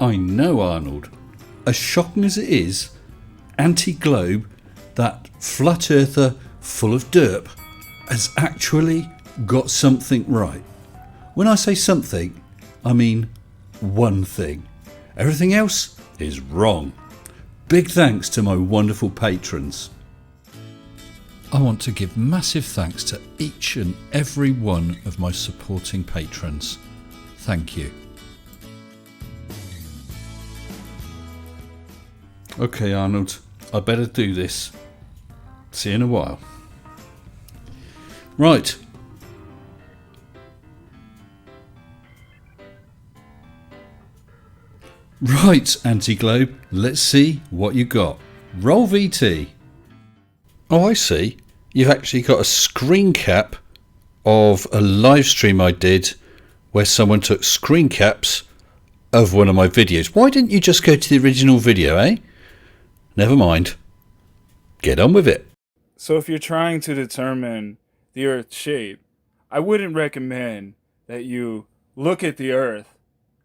I know, Arnold. As shocking as it is, Anti-Globe, that flat earther full of derp, has actually got something right. When I say something, I mean one thing. Everything else is wrong. Big thanks to my wonderful patrons. I want to give massive thanks to each and every one of my supporting patrons. Thank you. Okay, Arnold, I better do this. See you in a while. Right. Right, Anti-Globe, let's see what you got. Roll VT. Oh, I see. You've actually got a screen cap of a live stream I did where someone took screen caps of one of my videos. Why didn't you just go to the original video, eh? Never mind. Get on with it. So if you're trying to determine the Earth's shape, I wouldn't recommend that you look at the Earth,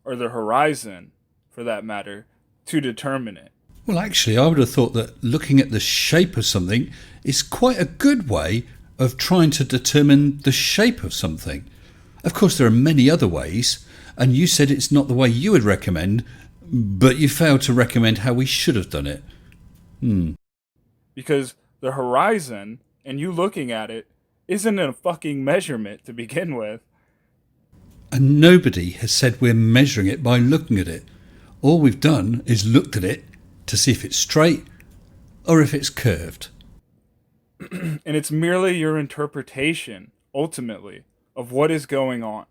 or the horizon for that matter, to determine it. Well, actually, I would have thought that looking at the shape of something is quite a good way of trying to determine the shape of something. Of course, there are many other ways, and you said it's not the way you would recommend, but you failed to recommend how we should have done it. Because the horizon, and you looking at it, isn't a fucking measurement to begin with. And nobody has said we're measuring it by looking at it. All we've done is looked at it to see if it's straight or if it's curved. And it's merely your interpretation, ultimately, of what is going on.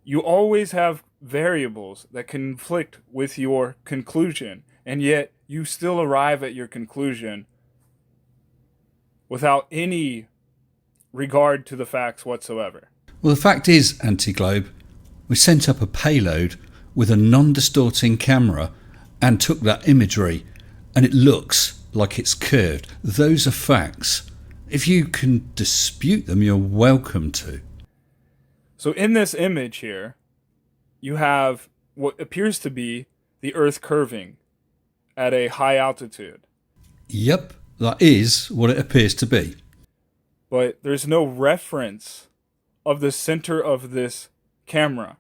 You always have variables that conflict with your conclusion, and yet you still arrive at your conclusion without any regard to the facts whatsoever. Well, the fact is, Anti-Globe, we sent up a payload with a non-distorting camera and took that imagery, and it looks like it's curved. Those are facts. If you can dispute them, you're welcome to. So in this image here, you have what appears to be the Earth curving at a high altitude. Yep, that is what it appears to be. But there's no reference of the center of this camera.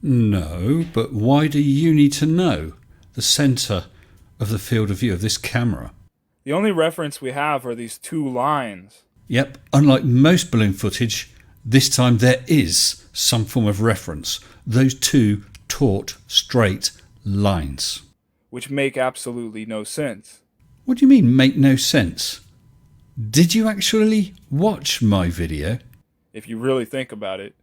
No, but why do you need to know the centre of the field of view of this camera? The only reference we have are these two lines. Yep, unlike most balloon footage, this time there is some form of reference. Those two taut, straight lines. Which make absolutely no sense. What do you mean, make no sense? Did you actually watch my video? If you really think about it.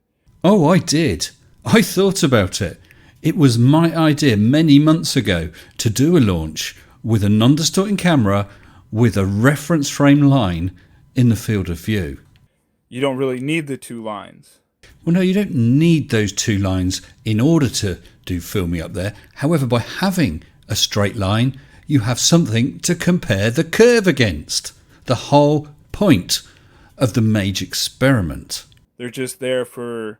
Oh, I did. I thought about it. It was my idea many months ago to do a launch with a non-distorting camera with a reference frame line in the field of view. You don't really need the two lines. Well, no, you don't need those two lines in order to do filming up there. However, by having a straight line, you have something to compare the curve against. The whole point of the MAGE experiment. They're just there for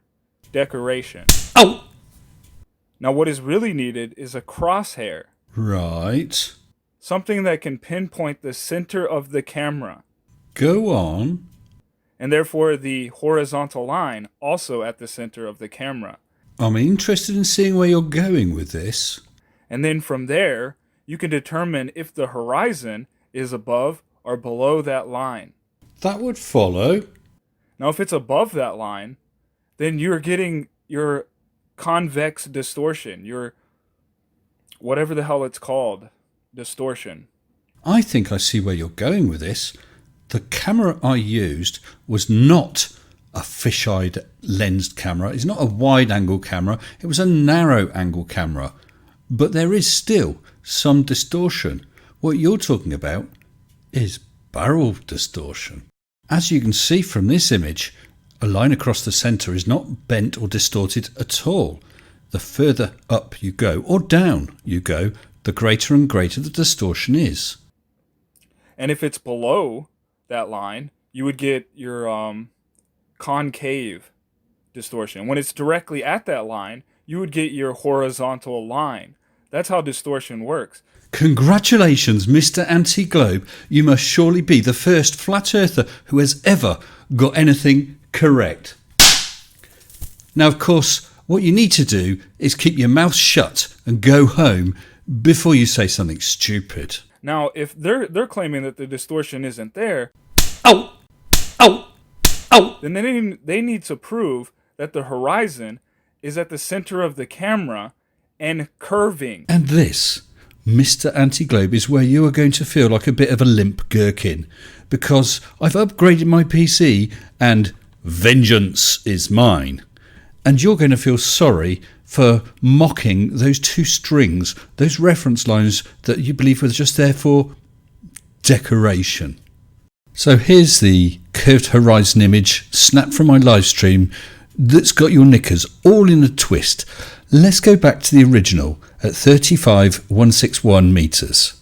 decoration. Oh! Now what is really needed is a crosshair. Right. Something that can pinpoint the center of the camera. Go on. And therefore the horizontal line also at the center of the camera. I'm interested in seeing where you're going with this. And then from there, you can determine if the horizon is above or below that line. That would follow. Now if it's above that line, then you're getting your convex distortion, your whatever the hell it's called, distortion. I think I see where you're going with this. The camera I used was not a fisheye lensed camera. It's not a wide angle camera. It was a narrow angle camera. But there is still some distortion. What you're talking about is barrel distortion. As you can see from this image, a line across the centre is not bent or distorted at all. The further up you go, or down you go, the greater and greater the distortion is. And if it's below that line, you would get your concave distortion. When it's directly at that line, you would get your horizontal line. That's how distortion works. Congratulations, Mr. Anti-Globe. You must surely be the first flat earther who has ever got anything correct. Now, of course, what you need to do is keep your mouth shut and go home before you say something stupid. Now, if they're claiming that the distortion isn't there, Oh! Oh! Oh! then they need to prove that the horizon is at the center of the camera and curving. And this, Mr. Anti-Globe, is where you are going to feel like a bit of a limp gherkin, because I've upgraded my PC and vengeance is mine. And you're going to feel sorry for mocking those two strings, those reference lines that you believe were just there for decoration. So here's the curved horizon image snapped from my live stream that's got your knickers all in a twist. Let's go back to the original at 35,161 metres.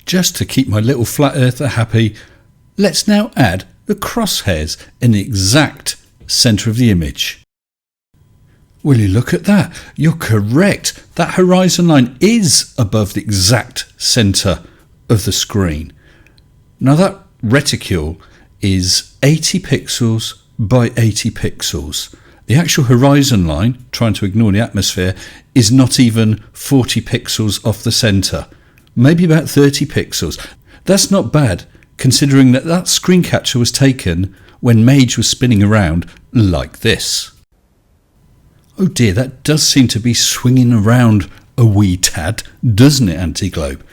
Just to keep my little flat earther happy, let's now add the crosshairs in the exact centre of the image. Will you look at that? You're correct. That horizon line is above the exact centre of the screen. Now that reticule is 80 pixels by 80 pixels. The actual horizon line, trying to ignore the atmosphere, is not even 40 pixels off the centre. Maybe about 30 pixels. That's not bad, considering that screen capture was taken when MAGE was spinning around like this. Oh dear, that does seem to be swinging around a wee tad, doesn't it, Anti-Globe?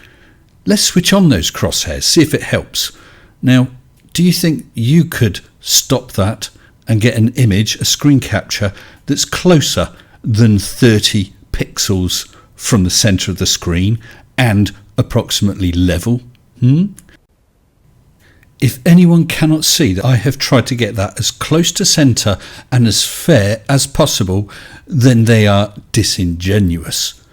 Let's switch on those crosshairs, see if it helps. Now, do you think you could stop that and get an image, a screen capture, that's closer than 30 pixels from the centre of the screen and approximately level? If anyone cannot see that I have tried to get that as close to centre and as fair as possible, then they are disingenuous.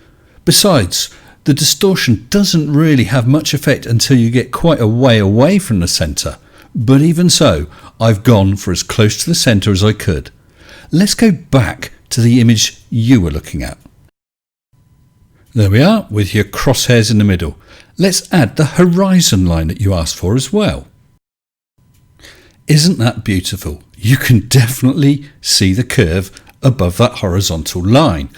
Besides, the distortion doesn't really have much effect until you get quite a way away from the centre. But even so, I've gone for as close to the centre as I could. Let's go back to the image you were looking at. There we are, with your crosshairs in the middle. Let's add the horizon line that you asked for as well. Isn't that beautiful? You can definitely see the curve above that horizontal line.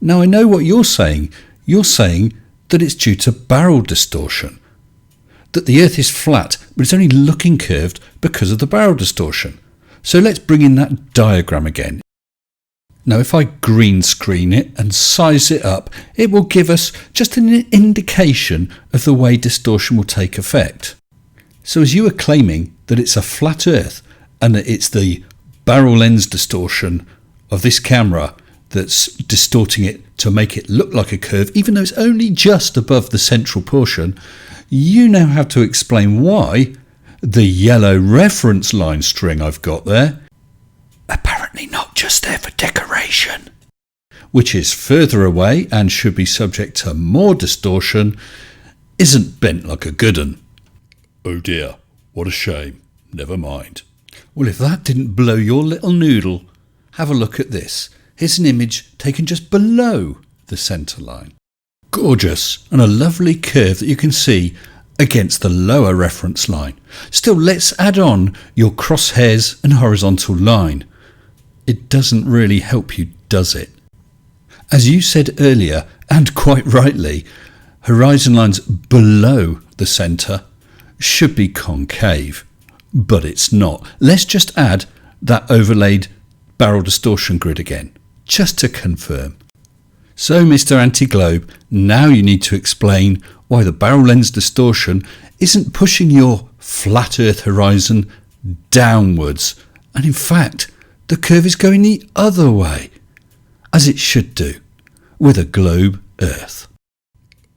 Now I know what you're saying. You're saying that it's due to barrel distortion. That the Earth is flat, but it's only looking curved because of the barrel distortion. So let's bring in that diagram again. Now if I green screen it and size it up, it will give us just an indication of the way distortion will take effect. So as you are claiming that it's a flat Earth and that it's the barrel lens distortion of this camera that's distorting it to make it look like a curve, even though it's only just above the central portion, you now have to explain why the yellow reference line string I've got there, apparently not just there for decoration, which is further away and should be subject to more distortion, isn't bent like a good 'un. Oh dear, what a shame. Never mind. Well, if that didn't blow your little noodle, have a look at this. Here's an image taken just below the centre line. Gorgeous, and a lovely curve that you can see against the lower reference line. Still, let's add on your crosshairs and horizontal line. It doesn't really help you, does it? As you said earlier, and quite rightly, horizon lines below the centre should be concave, but it's not. Let's just add that overlaid barrel distortion grid again, just to confirm. So, Mr. Anti-Globe, now you need to explain why the barrel lens distortion isn't pushing your flat Earth horizon downwards, and in fact, the curve is going the other way, as it should do, with a globe Earth.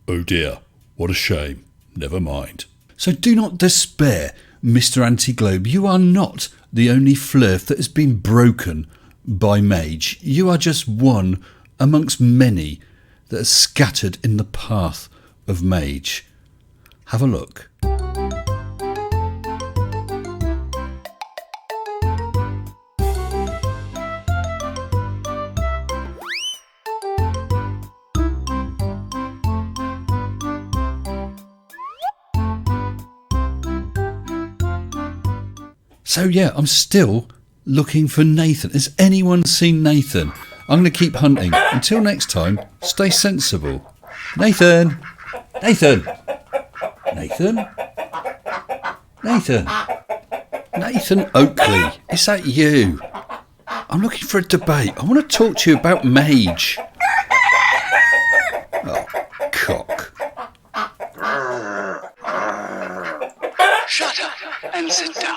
Oh dear, what a shame. Never mind. So do not despair, Mr. Anti-Globe. You are not the only flurf that has been broken by MAGE. You are just one amongst many that are scattered in the path of MAGE. Have a look. So yeah, I'm still looking for Nathan. Has anyone seen Nathan? I'm going to keep hunting. Until next time, stay sensible. Nathan! Nathan! Nathan? Nathan? Nathan Oakley, is that you? I'm looking for a debate. I want to talk to you about MAGE. Oh, cock. Shut up and sit down.